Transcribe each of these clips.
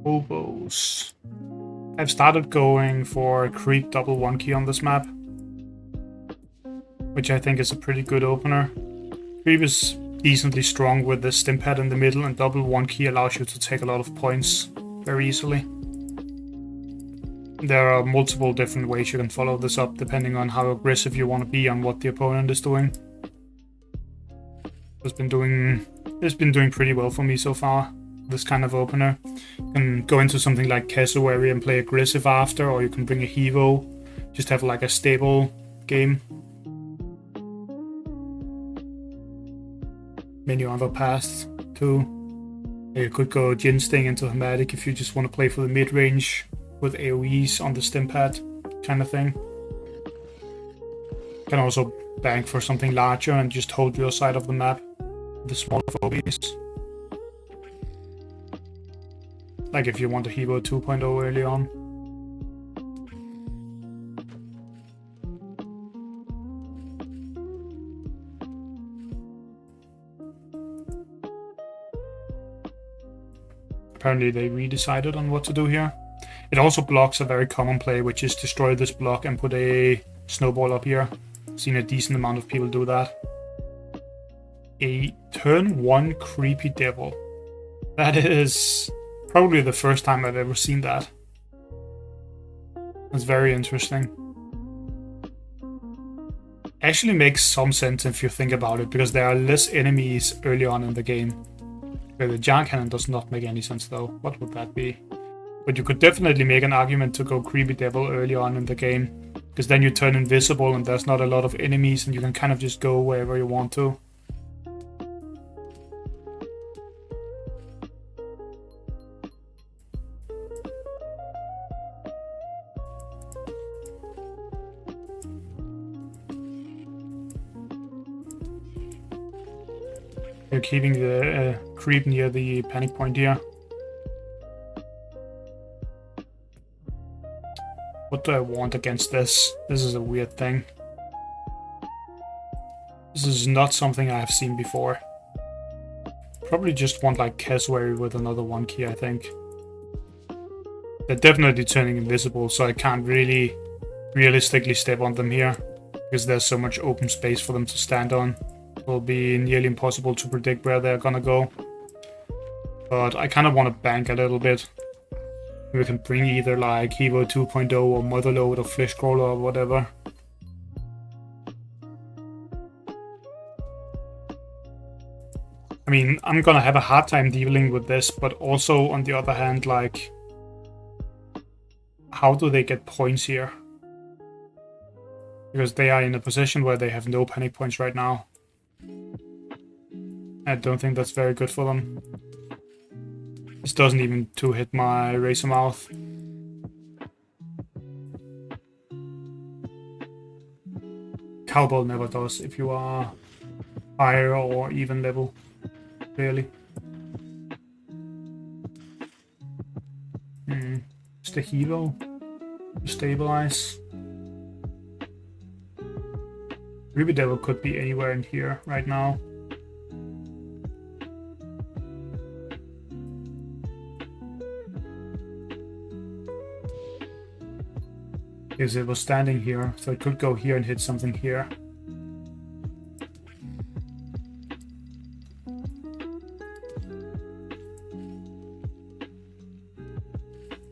Hobos. I've started going for creep double 1 key on this map, which I think is a pretty good opener. Creep is decently strong with the stim pad in the middle, and double 1 key allows you to take a lot of points very easily. There are multiple different ways you can follow this up depending on how aggressive you want to be on what the opponent is doing. It's been doing pretty well for me so far, this kind of opener. You can go into something like Cassowary and play aggressive after, or you can bring a Hevo, just have like a stable game. Many other paths too. You could go Jin Sting into Hermetic if you just want to play for the mid-range with AoEs on the stim pad kind of thing. You can also bank for something larger and just hold your side of the map with the smaller phobies. Like if you want a Hevo 2.0 early on. Apparently they redecided on what to do here. It also blocks a very common play, which is destroy this block and put a snowball up here. Seen a decent amount of people do that. A turn 1 creepy devil. That is probably the first time I've ever seen that. That's very interesting. Actually makes some sense if you think about it, because there are less enemies early on in the game. The Jar Cannon does not make any sense though. What would that be? But you could definitely make an argument to go Creepy Devil early on in the game, because then you turn invisible and there's not a lot of enemies and you can kind of just go wherever you want to. You're keeping the creep near the panic point here. What do I want against this? This is a weird thing. This is not something I have seen before. Probably just want like Cassowary with another 1 key, I think. They're definitely turning invisible, so I can't really realistically step on them here, because there's so much open space for them to stand on. It will be nearly impossible to predict where they're gonna go. But I kind of want to bank a little bit. We can bring either like Hevo 2.0 or Motherload or Flesh Crawler or whatever. I mean, I'm gonna have a hard time dealing with this, but also on the other hand, like, how do they get points here? Because they are in a position where they have no panic points right now. I don't think that's very good for them. This doesn't even 2-hit my Razor Mouth. Cowbell never does if you are higher or even level, really. Just a Hevo to stabilize. Ruby Devil could be anywhere in here right now. Because it was standing here, so it could go here and hit something here.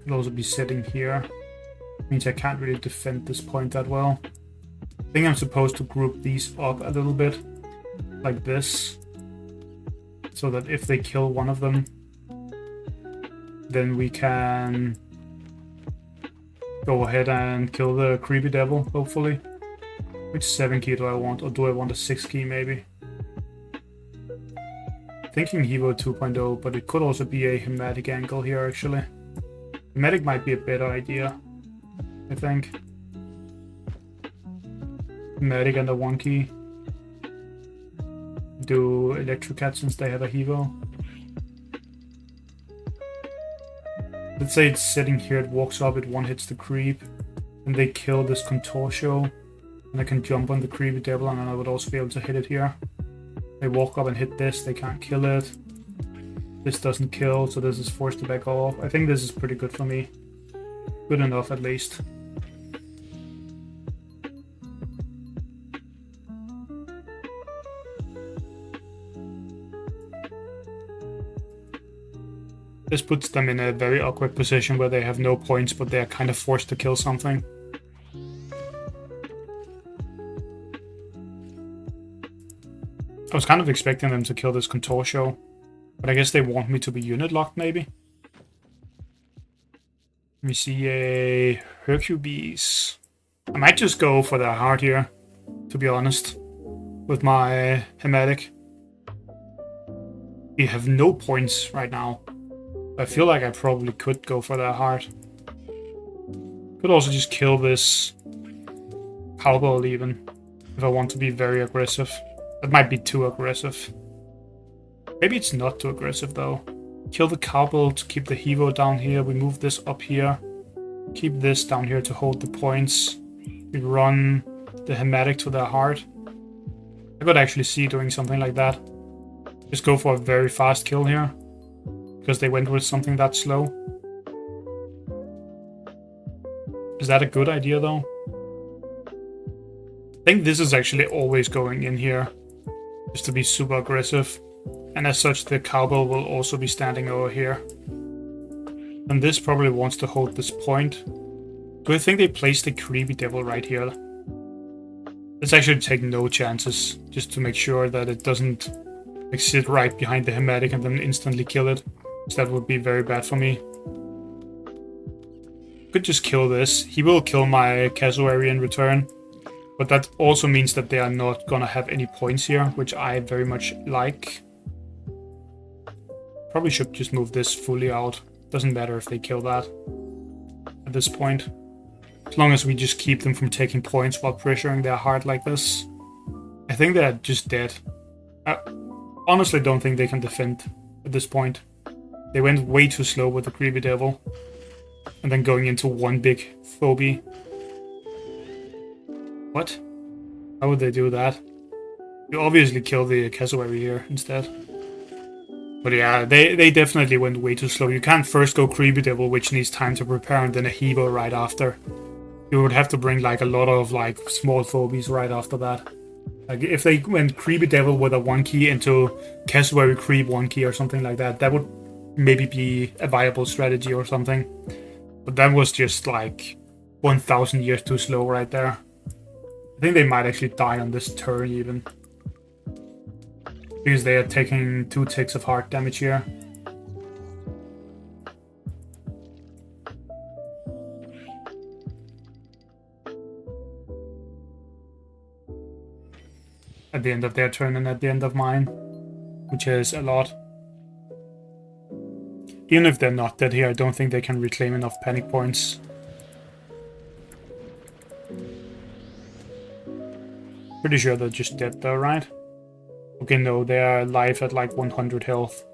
Could also be sitting here. Means I can't really defend this point that well. I think I'm supposed to group these up a little bit, like this, so that if they kill one of them, then we can go ahead and kill the Creepy Devil, hopefully. Which 7 key do I want? Or do I want a 6 key maybe? Thinking Hevo 2.0, but it could also be a Hematic angle here actually. Hematic might be a better idea, I think. Hematic and a 1 key. Do Electrocat since they have a Hevo. Let's say it's sitting here, it walks up, it 1-hits the creep, and they kill this Contortio, and I can jump on the Creepy Devil, and then I would also be able to hit it here. They walk up and hit this, they can't kill it. This doesn't kill, so this is forced to back off. I think this is pretty good for me. Good enough, at least. This puts them in a very awkward position where they have no points, but they are kind of forced to kill something. I was kind of expecting them to kill this Contortio, but I guess they want me to be unit locked, maybe? Let me see a Hercules. I might just go for the heart here, to be honest, with my Hematic. We have no points right now. I feel like I probably could go for the heart. Could also just kill this Cowbell even, if I want to be very aggressive. That might be too aggressive. Maybe it's not too aggressive though. Kill the Cowbell to keep the Hevo down here. We move this up here. Keep this down here to hold the points. We run the Hematic to their heart. I could actually see doing something like that. Just go for a very fast kill here. Because they went with something that slow. Is that a good idea though? I think this is actually always going in here. Just to be super aggressive. And as such, the Cowbell will also be standing over here. And this probably wants to hold this point. Do I think they placed the Creepy Devil right here? Let's actually take no chances. Just to make sure that it doesn't like, sit right behind the Hematic and then instantly kill it. So that would be very bad for me. Could just kill this. He will kill my Cassowary in return. But that also means that they are not gonna have any points here, which I very much like. Probably should just move this fully out. Doesn't matter if they kill that at this point. As long as we just keep them from taking points while pressuring their heart like this. I think they're just dead. I honestly don't think they can defend at this point. They went way too slow with the Creepy Devil. And then going into one big phobie. What? How would they do that? You obviously kill the Cassowary here instead. But yeah, they definitely went way too slow. You can't first go Creepy Devil, which needs time to prepare, and then a Hevo right after. You would have to bring like a lot of like small phobies right after that. Like if they went Creepy Devil with a 1 key into Cassowary Creep 1 key or something like that, that would maybe be a viable strategy or something. But that was just like 1,000 years too slow right there. I think they might actually die on this turn even. Because they are taking 2 ticks of heart damage here. At the end of their turn and at the end of mine. Which is a lot. Even if they're not dead here, I don't think they can reclaim enough panic points. Pretty sure they're just dead though, right? Okay, no, they are alive at like 100 health.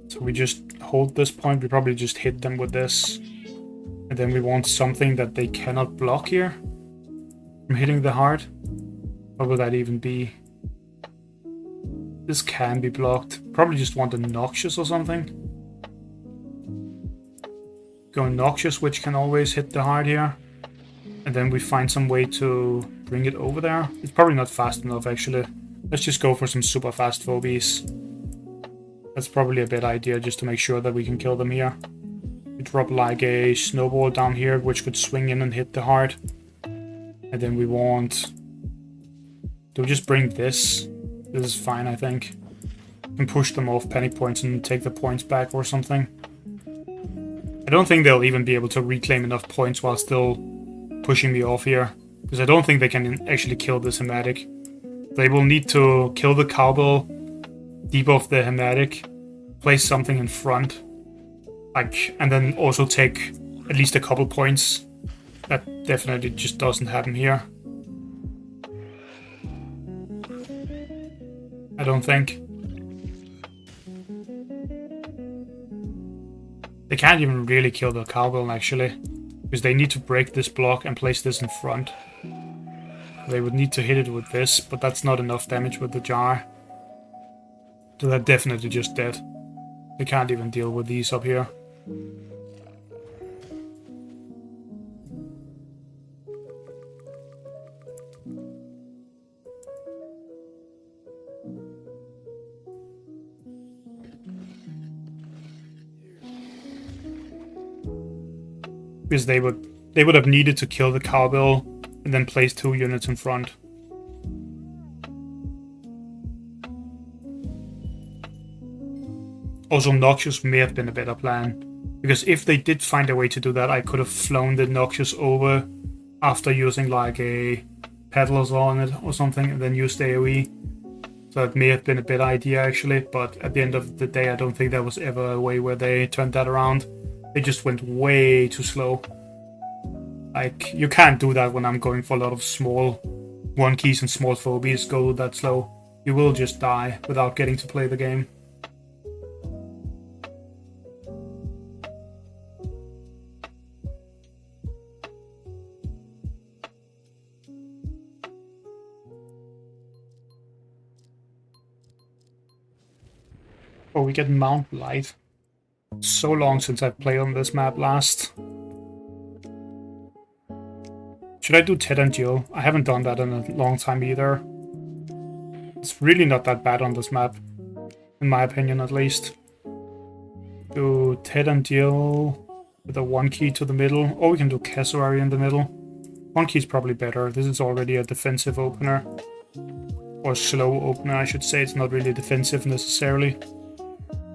So we just hold this point. We probably just hit them with this. And then we want something that they cannot block here from hitting the heart. What would that even be? This can be blocked. Probably just want a Noxious or something. Go Noxious, which can always hit the heart here. And then we find some way to bring it over there. It's probably not fast enough, actually. Let's just go for some super fast phobies. That's probably a bad idea, just to make sure that we can kill them here. We drop like a snowball down here, which could swing in and hit the heart. And then we want... Do we just bring this? This is fine, I think. And push them off panic points and take the points back or something. I don't think they'll even be able to reclaim enough points while still pushing me off here. Because I don't think they can actually kill this Hematic. They will need to kill the Cowbell, debuff the Hematic, place something in front. Like, and then also take at least a couple points. That definitely just doesn't happen here. I don't think. They can't even really kill the Cowbell actually. Because they need to break this block and place this in front. They would need to hit it with this, but that's not enough damage with the jar. So they're definitely just dead. They can't even deal with these up here. Because they would have needed to kill the cowbell and then place 2 units in front. Also, Noxious may have been a better plan, because if they did find a way to do that, I could have flown the Noxious over after using like a Peddler's on it or something, and then used AoE. So that may have been a better idea actually, but at the end of the day, I don't think there was ever a way where they turned that around. They just went way too slow. Like, you can't do that when I'm going for a lot of small 1-keys and small phobies go that slow. You will just die without getting to play the game. Oh, we get Mount Light. So long since I've played on this map last. Should I do Ted and Jill? I haven't done that in a long time either. It's really not that bad on this map, in my opinion at least. Do Ted and Jill with a 1-key to the middle, or we can do Cassowary in the middle. 1-key is probably better. This is already a defensive opener. Or slow opener, I should say. It's not really defensive necessarily.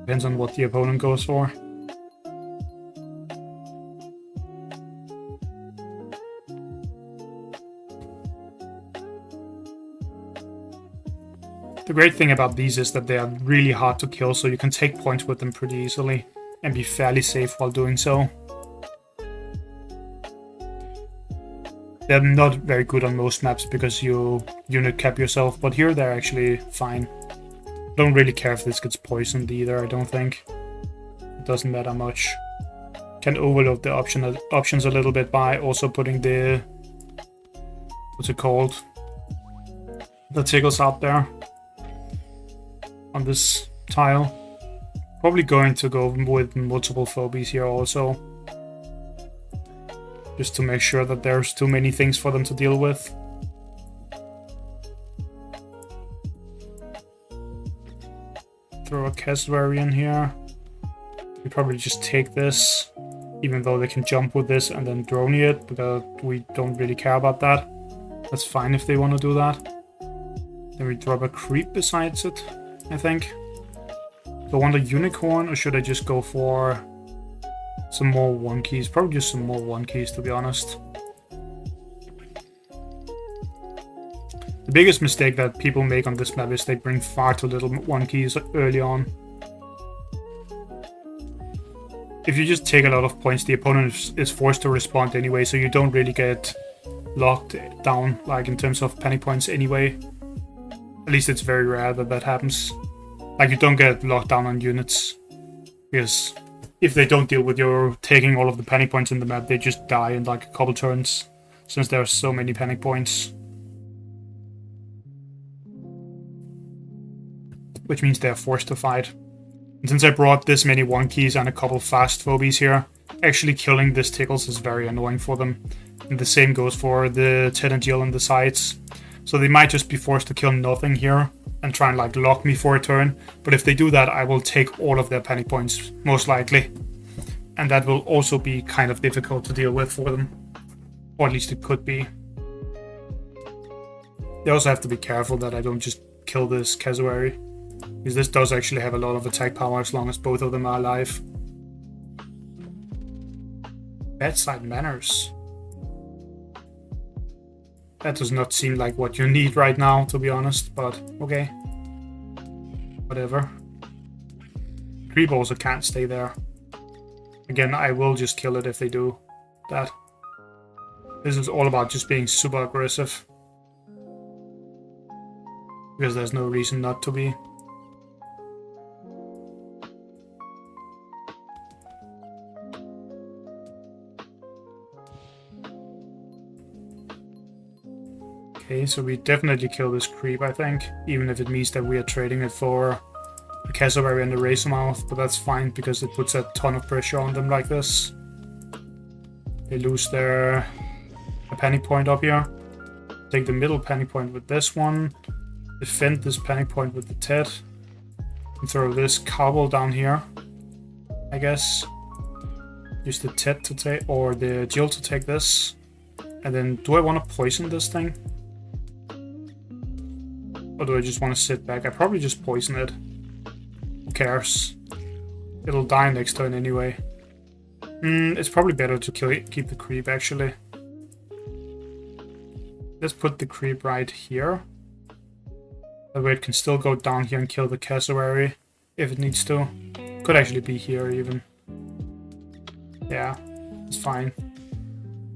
Depends on what the opponent goes for. The great thing about these is that they are really hard to kill, so you can take points with them pretty easily and be fairly safe while doing so. They're not very good on most maps because you unit cap yourself, but here they're actually fine. Don't really care if this gets poisoned either, I don't think. It doesn't matter much. Can overload the options a little bit by also putting the... what's it called? The tickles out there. On this tile. Probably going to go with multiple phobies here also. Just to make sure that there's too many things for them to deal with. Throw a Cassowary in here. We probably just take this, even though they can jump with this and then drone it, because we don't really care about that. That's fine if they want to do that. Then we drop a creep besides it, I think. Do I want a unicorn, or should I just go for some more 1-keys? Probably just some more 1-keys, to be honest. The biggest mistake that people make on this map is they bring far too little 1-keys early on. If you just take a lot of points, the opponent is forced to respond anyway, so you don't really get locked down, like in terms of panic points anyway. At least it's very rare that that happens. Like, you don't get locked down on units, because if they don't deal with your taking all of the panic points in the map, they just die in like a couple turns, since there are so many panic points. Which means they're forced to fight. And since I brought this many 1-keys and a couple fast phobies here, actually killing this tickles is very annoying for them. And the same goes for the Ted and Jill on the sides. So they might just be forced to kill nothing here and try and like lock me for a turn. But if they do that, I will take all of their panic points, most likely. And that will also be kind of difficult to deal with for them. Or at least it could be. They also have to be careful that I don't just kill this Cassowary, because this does actually have a lot of attack power as long as both of them are alive. Bedside manners. That does not seem like what you need right now, to be honest, but okay. Whatever. Creep also can't stay there. Again, I will just kill it if they do that. This is all about just being super aggressive. Because there's no reason not to be. Okay, so we definitely kill this creep, I think. Even if it means that we are trading it for the cassowary and the razor mouth, but that's fine because it puts a ton of pressure on them like this. They lose their panic point up here. Take the middle panic point with this one. Defend this panic point with the Ted. And throw this cowbell down here, I guess. Use the Ted to take, or the Jill to take this. And then, do I want to poison this thing? Or do I just want to sit back? I probably just poison it. Who cares? It'll die next turn anyway. It's probably better to keep the creep, actually. Let's put the creep right here. That way it can still go down here and kill the cassowary if it needs to. Could actually be here even. Yeah, it's fine.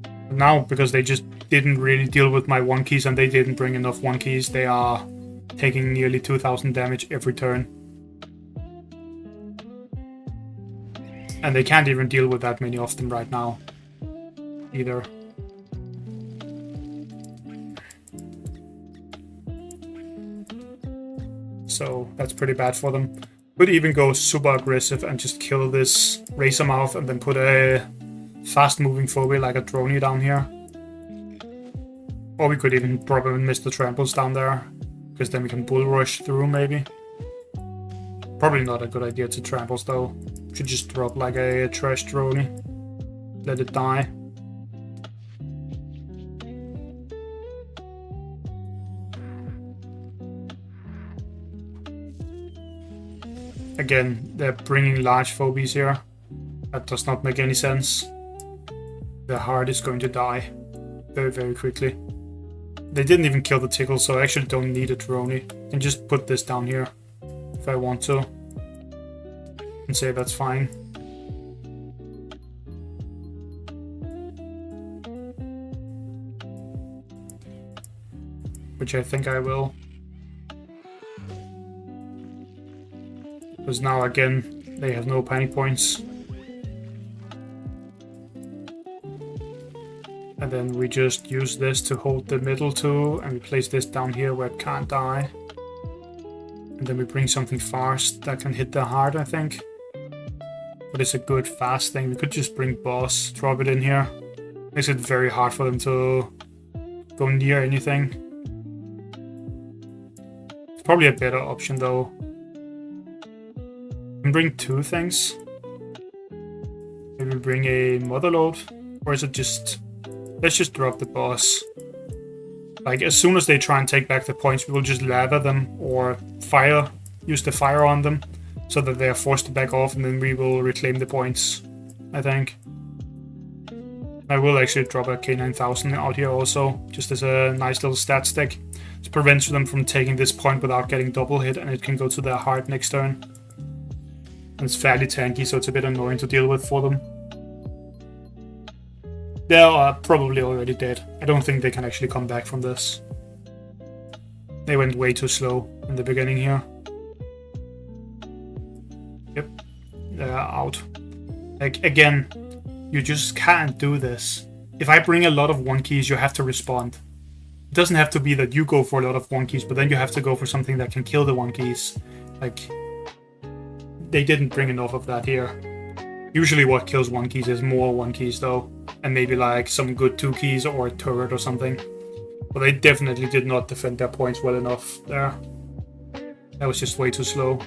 But now, because they just didn't really deal with my 1-keys and they didn't bring enough 1-keys, they are taking nearly 2000 damage every turn. And they can't even deal with that many of them right now either. So that's pretty bad for them. Could even go super aggressive and just kill this razor mouth and then put a fast moving phobia like a droney down here. Or we could even probably miss the tramples down there, because then we can bull rush through maybe. Probably not a good idea to tramples though. Should just drop like a trash droney. Let it die. Again, they're bringing large phobies here. That does not make any sense. The heart is going to die very, very quickly. They didn't even kill the tickle, so I actually don't need a droney. I can just put this down here if I want to. And say that's fine. Which I think I will. Because now again, they have no panic points. And then we just use this to hold the middle too, and we place this down here where it can't die. And then we bring something fast that can hit the heart, I think. But it's a good fast thing. We could just bring boss, drop it in here. Makes it very hard for them to go near anything. It's probably a better option though. We can bring two things. Maybe bring a motherload, or is it just... Let's just drop the boss. Like, as soon as they try and take back the points, we will just lava them or use the fire on them so that they are forced to back off, and then we will reclaim the points, I think. I will actually drop a K9000 out here also, just as a nice little stat stick. It prevents them from taking this point without getting double hit, and it can go to their heart next turn. And it's fairly tanky, so it's a bit annoying to deal with for them. They are probably already dead. I don't think they can actually come back from this. They went way too slow in the beginning here. Yep, they're out. Like, again, you just can't do this. If I bring a lot of 1-keys, you have to respond. It doesn't have to be that you go for a lot of 1-keys, but then you have to go for something that can kill the 1-keys. Like, they didn't bring enough of that here. Usually what kills 1-keys is more 1-keys though. And maybe like some good 2-keys or a turret or something. But they definitely did not defend their points well enough there. That was just way too slow.